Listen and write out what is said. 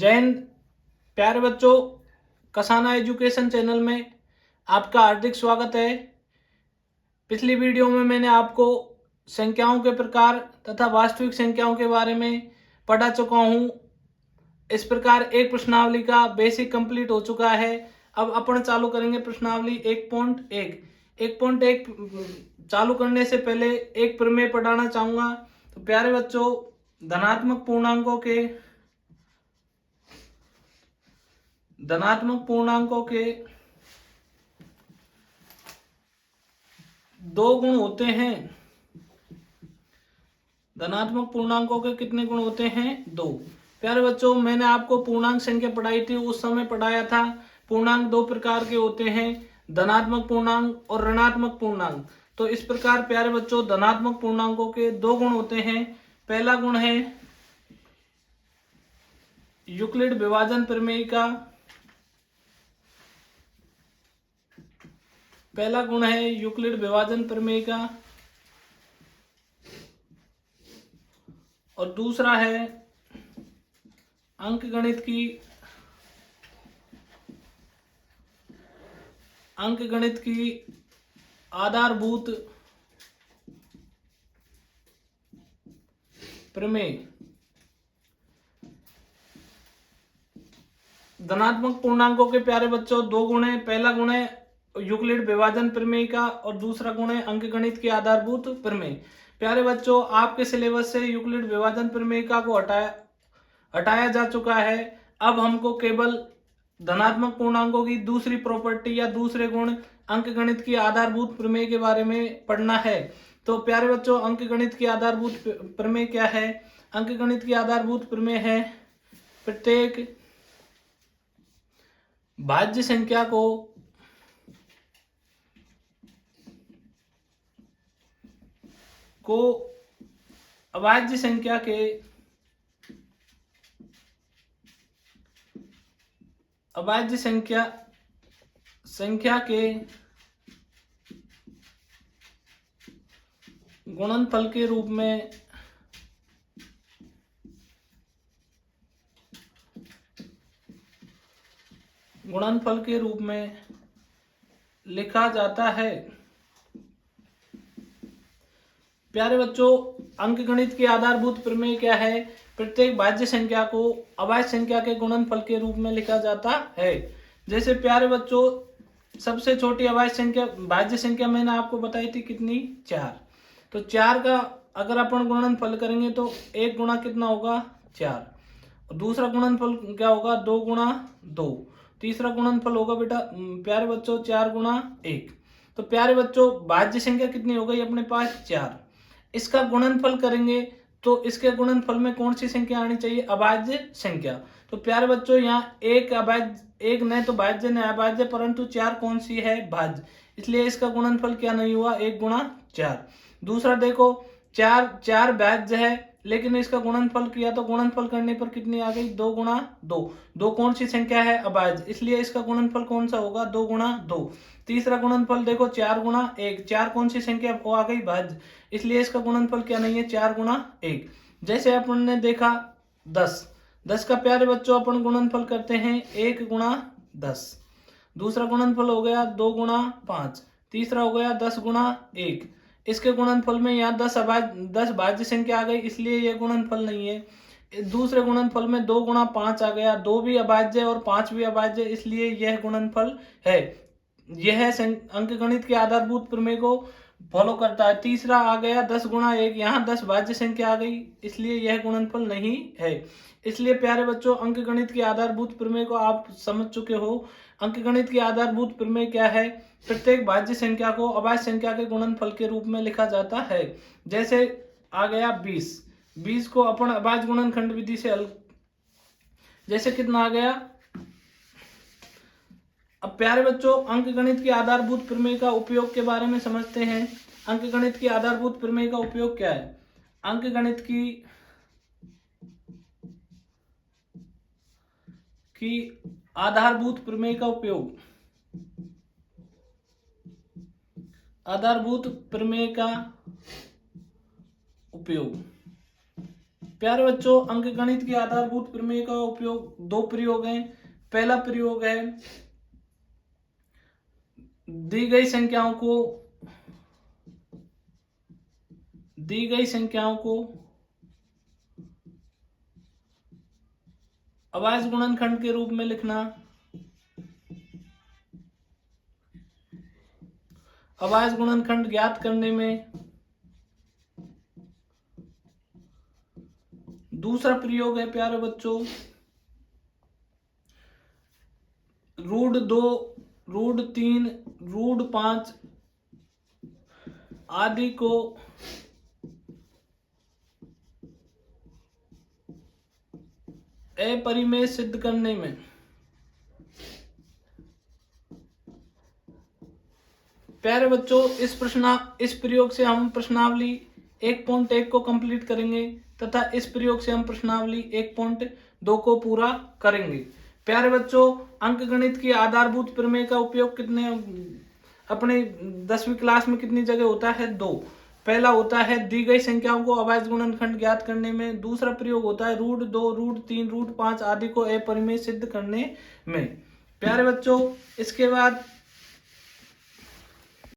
जय हिंद। प्यारे बच्चों, कसाना एजुकेशन चैनल में आपका हार्दिक स्वागत है। पिछली वीडियो में मैंने आपको संख्याओं के प्रकार तथा वास्तविक संख्याओं के बारे में पढ़ा चुका हूं। इस प्रकार एक प्रश्नावली का बेसिक कंप्लीट हो चुका है। अब अपन चालू करेंगे प्रश्नावली 1.1। 1.1 चालू करने से पहले एक प्रमेय पढ़ाना चाहूंगा। तो प्यारे बच्चों, धनात्मक पूर्णांकों के दो गुण होते हैं। धनात्मक पूर्णांकों के कितने गुण होते हैं? दो। प्यारे बच्चों, मैंने आपको पूर्णांक संख्या पढ़ाई थी, उस समय पढ़ाया था पूर्णांक दो प्रकार के होते हैं, धनात्मक पूर्णांक और ऋणात्मक पूर्णांक। तो इस प्रकार प्यारे बच्चों, धनात्मक पूर्णांकों के दो गुण होते हैं। पहला गुण है यूक्लिड विभाजन प्रमेय का। पहला गुण है यूक्लिड विभाजन प्रमेय का और दूसरा है अंकगणित की आधारभूत प्रमेय। धनात्मक पूर्णांकों के प्यारे बच्चों दो गुण है। पहला गुण है यूक्लिड विभाजन प्रमेय का और दूसरा गुण है अंकगणित की आधारभूत प्रमेय। प्यारे बच्चों, आपके सिलेबस से यूक्लिड विभाजन प्रमेय का को हटाया जा चुका है। अब हमको केवल धनात्मक पूर्णांकों की दूसरी प्रॉपर्टी या दूसरे गुण अंकगणित की आधारभूत प्रमेय के बारे में पढ़ना है। तो प्यारे बच्चों, अंकगणित की आधारभूत प्रमेय क्या है? अंकगणित की आधारभूत प्रमेय है प्रत्येक भाज्य संख्या को अभाज्य संख्या के गुणनफल के रूप में लिखा जाता है। प्यारे बच्चों, अंकगणित की आधारभूत प्रमेय क्या है? प्रत्येक भाज्य संख्या को अभाज्य संख्या के गुणनफल के रूप में लिखा जाता है। जैसे प्यारे बच्चों, सबसे छोटी भाज्य संख्या मैंने आपको बताई थी कितनी? 4। तो 4 का अगर अपन गुणनफल करेंगे तो 1 गुणा कितना होगा? 4। और दूसरा गुणनफल क्या होगा? 2 गुणा 2। तीसरा गुणनफल होगा बेटा प्यारे बच्चों 4 गुणा 1। तो प्यारे बच्चों, भाज्य संख्या कितनी हो गई अपने पास? 4। इसका गुणनफल करेंगे तो इसके गुणनफल में कौन सी संख्या आनी चाहिए? अभाज्य संख्या। तो प्यारे बच्चों, यहाँ एक न तो भाज्य न अभाज्य, परंतु 4 कौन सी है? भाज्य। इसलिए इसका गुणनफल क्या नहीं हुआ? 1 गुणा 4। दूसरा देखो, 4 भाज्य है लेकिन इसका गुणनफल किया तो गुणनफल करने पर कितनी आ गई? 2 गुणा 2। 2 कौन सी संख्या है? अभाज्य। इसलिए इसका गुणनफल कौन सा होगा? 2 गुणा 2। तीसरा गुणनफल देखो 4 गुणा 1। 4 कौन सी संख्या वो आ गई? भाज्य। इसलिए इसका गुणनफल क्या नहीं है? 4 गुणा 1। जैसे अपन ने देखा 10 का प्यारे बच्चों अपन गुणनफल करते हैं 1 गुणा 10। दूसरा गुणनफल हो गया 2 गुणा 5। तीसरा हो गया 10 गुणा 1। इसके गुणनफल में यहाँ 10 भाज्य संख्या आ गई, इसलिए यह गुणनफल नहीं है। दूसरे गुणनफल में 2 गुणा 5 आ गया, 2 भी अभाज्य और 5 भी अभाज्य, इसलिए यह गुणनफल है। यह अंकगणित के आधारभूत प्रमेय को फॉलो करता है। तीसरा आ गया 10 गुणा 1, यहाँ 10 भाज्य संख्या आ गई, इसलिए यह गुणनफल नहीं है। इसलिए प्यारे बच्चों, अंकगणित के आधारभूत प्रमेय को आप समझ चुके हो। अंकगणित की आधारभूत प्रमेय क्या है? प्रत्येक भाज्य संख्या को अभाज्य संख्या के गुणनफल के रूप में लिखा जाता है। जैसे आ गया 20 को अपन अभाज्य गुणनखंड विधि से हल, जैसे कितना आ गया? अब प्यारे बच्चों, अंकगणित की आधारभूत प्रमेय का उपयोग के बारे में समझते हैं। अंकगणित की आधारभूत प्रमेय का उपयोग क्या है? अंकगणित की आधारभूत प्रमेय का उपयोग, प्यारे बच्चों, अंकगणित के आधारभूत प्रमेय का उपयोग, दो प्रयोग हैं। पहला प्रयोग है दी गई संख्याओं को अभाज्य गुणनखंड के रूप में लिखना। अभाज्य गुणनखंड ज्ञात करने में। दूसरा प्रयोग है प्यारे बच्चों √2, √3, √5 आदि को अपरिमेय सिद्ध करने में। प्यारे बच्चों, इस प्रयोग से हम प्रश्नावली 1.1 को कंप्लीट करेंगे तथा इस प्रयोग से हम प्रश्नावली 1.2 को पूरा करेंगे। प्यारे बच्चों, अंकगणित की आधारभूत प्रमेय का उपयोग अपने 10वीं क्लास में कितनी जगह होता है? 2। पहला होता है दी गई संख्याओं को अभाज्य गुणनखंड ज्ञात करने में। दूसरा प्रयोग होता है √2, √3, √5 आदि को अपरिमेय सिद्ध करने में। प्यारे बच्चों, इसके बाद